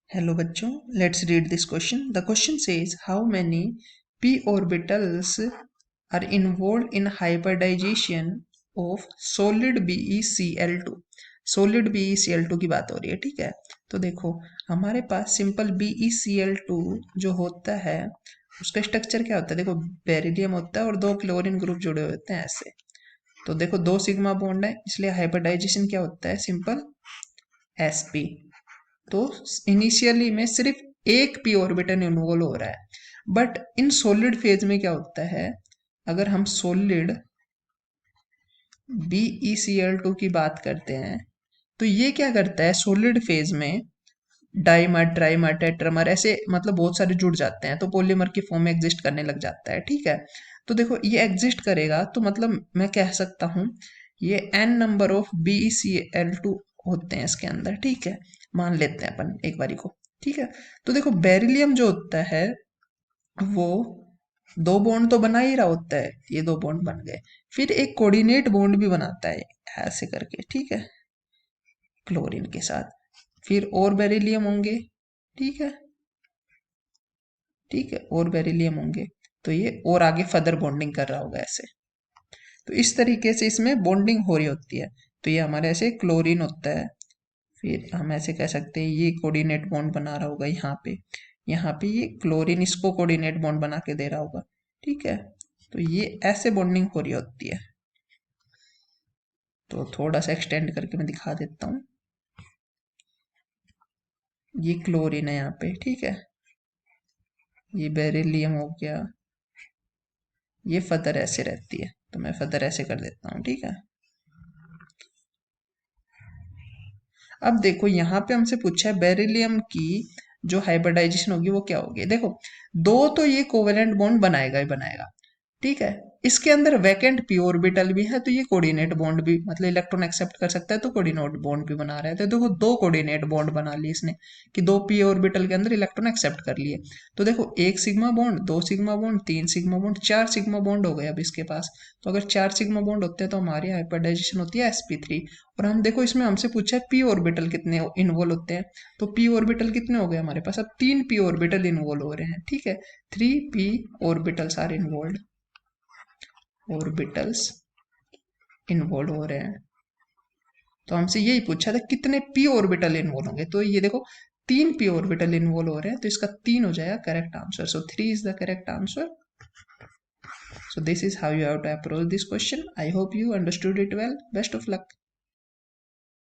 Hello बच्चों, let's read this question. The question says how many p orbitals are involved in hybridization of solid BeCl2. solid BeCl2 की बात हो रही है, ठीक है। तो देखो हमारे पास सिंपल BeCl2 जो होता है उसका स्ट्रक्चर क्या होता है। देखो बेरिलियम होता है और दो क्लोरीन ग्रुप जुड़े होते हैं ऐसे। तो देखो दो सिग्मा बॉन्ड है, इसलिए हाइब्रिडाइजेशन क्या होता है, सिंपल sp। तो इनिशियली में सिर्फ एक पी ऑर्बिटल इन्वॉल्व हो रहा है, बट इन सॉलिड फेज में क्या होता है, अगर हम सॉलिड BeCl2 की बात करते हैं तो ये क्या करता है, सॉलिड फेज में डाइमर ट्राइमर टेट्रामर ऐसे मतलब बहुत सारे जुड़ जाते हैं तो पॉलीमर की फॉर्म में एग्जिस्ट करने लग जाता है, ठीक है। तो देखो ये एग्जिस्ट करेगा तो मतलब मैं कह सकता हूँ ये n नंबर ऑफ BeCl2 होते हैं इसके अंदर, ठीक है। मान लेते हैं अपन एक बारी को, ठीक है। तो देखो बेरिलियम जो होता है वो दो बॉन्ड तो बना ही रहा होता है, ये दो बॉन्ड बन गए, फिर एक कोऑर्डिनेट बॉन्ड भी बनाता है ऐसे करके, ठीक है, क्लोरीन के साथ। फिर और बेरिलियम होंगे, ठीक है, ठीक है, और बेरिलियम होंगे तो ये और आगे फर्दर बॉन्डिंग कर रहा होगा ऐसे। तो इस तरीके से इसमें बॉन्डिंग हो रही होती है। तो ये हमारे ऐसे क्लोरीन होता है, फिर हम ऐसे कह सकते हैं ये कोऑर्डिनेट बॉन्ड बना रहा होगा यहाँ पे ये क्लोरीन इसको कोऑर्डिनेट बॉन्ड बना के दे रहा होगा, ठीक है। तो ये ऐसे बॉन्डिंग हो रही होती है। तो थोड़ा सा एक्सटेंड करके मैं दिखा देता हूँ। ये क्लोरीन है यहाँ पे, ठीक है, ये बेरिलियम हो गया, ये फर्दर ऐसे रहती है तो मैं फर्दर ऐसे कर देता हूँ, ठीक है। अब देखो यहाँ पे हमसे पूछा है बेरिलियम की जो हाइब्रिडाइजेशन होगी वो क्या होगी। देखो दो तो ये कोवेलेंट बॉन्ड बनाएगा ही बनाएगा, ठीक है। इसके अंदर वैकेंट पी ऑर्बिटल भी है तो ये कोऑर्डिनेट बॉन्ड भी मतलब इलेक्ट्रॉन एक्सेप्ट कर सकता है तो कोऑर्डिनेट बॉन्ड भी बना रहा है। तो देखो दो कोऑर्डिनेट बॉन्ड बना लिए इसने कि दो पी ऑर्बिटल के अंदर इलेक्ट्रॉन एक्सेप्ट कर लिए। तो देखो एक सिग्मा बॉन्ड, दो सिग्मा बॉन्ड, तीन सिग्मा बॉन्ड, चार सिग्मा बॉन्ड हो गए अब इसके पास। तो अगर चार सिग्मा बॉन्ड होते हैं तो हमारी हाइब्रिडाइजेशन होती है sp3। और हम देखो इसमें हमसे पूछा है पी ऑर्बिटल कितने इन्वॉल्व होते हैं। तो पी ऑर्बिटल कितने हो गए हमारे पास, अब तीन पी ऑर्बिटल इन्वॉल्व हो रहे हैं, ठीक है। Three P orbitals are involve, orbitals involve हो रहे हैं। तो हमसे यही पूछा था कितने पी ऑर्बिटल इन्वॉल्व होंगे। तो ये देखो तीन पी ऑर्बिटल इन्वॉल्व हो रहे हैं तो इसका तीन हो जाएगा correct answer. So 3 is the correct answer. So this is how you have to approach this question. I hope you understood it well. Best of luck.